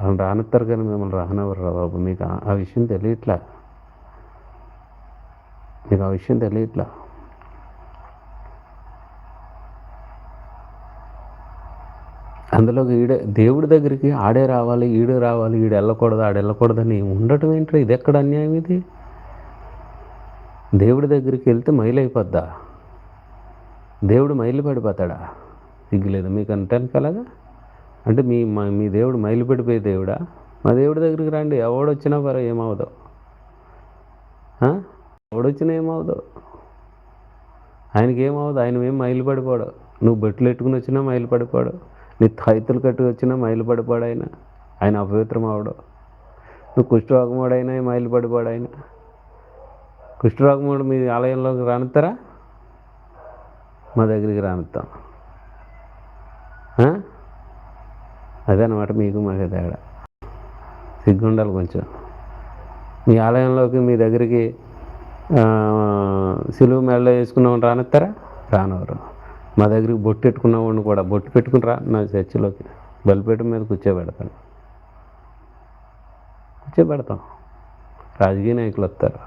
వాళ్ళు రానిస్తారు కానీ మిమ్మల్ని రానివ్వరు రా బాబు. మీకు ఆ విషయం తెలియట్లా. మీకు ఆ విషయం తెలియట్లా. అందులోకి దేవుడి దగ్గరికి ఆడే రావాలి, ఈడే రావాలి, ఈడు వెళ్ళకూడదు, ఆడు వెళ్ళకూడదని ఉండటం ఏంటో, ఇది ఎక్కడ అన్యాయం ఇది? దేవుడి దగ్గరికి వెళ్తే మైలైపోద్దా? దేవుడు మైలు పడిపోతాడా? సిగ్గులేదు మీకు అంటానికి అలాగా? అంటే మీ దేవుడు మైలు పడిపోయే దేవుడా? మా దేవుడి దగ్గరికి రండి, ఎవడొచ్చినా పర ఏమవుదో, ఎవడొచ్చినా ఏమవుదో, ఆయనకి ఏమవుదు, ఆయన ఏం మైలు పడిపోడు. నువ్వు బట్టలు ఎట్టుకుని వచ్చినా మైలు పడిపోడు, నీ తాయితులు కట్టు వచ్చినా మైలు పడిపోడు. ఆయన అపవిత్రం అవడు. నువ్వు కుష్ఠరోగముడైనా మైలు పడిపోడు. ఆయన కుష్ఠరోగముడు మీ ఆలయంలోకి రానిస్తారా? మా దగ్గరికి రానిస్తాం. అదనమాట మీకు మాకు తేడా. సిగ్గుండాలి కొంచెం. మీ ఆలయంలోకి మీ దగ్గరికి సిలువు మెడలో వేసుకున్నామని రానిస్తారా? రానవరు. మా దగ్గరికి బొట్టు పెట్టుకున్నవాడిని కూడా బొట్టు పెట్టుకుని రా నా చర్చిలోకి, బలిపీఠం మీద కూర్చోబెడతాం. రాజకీయ నాయకులు వస్తారు.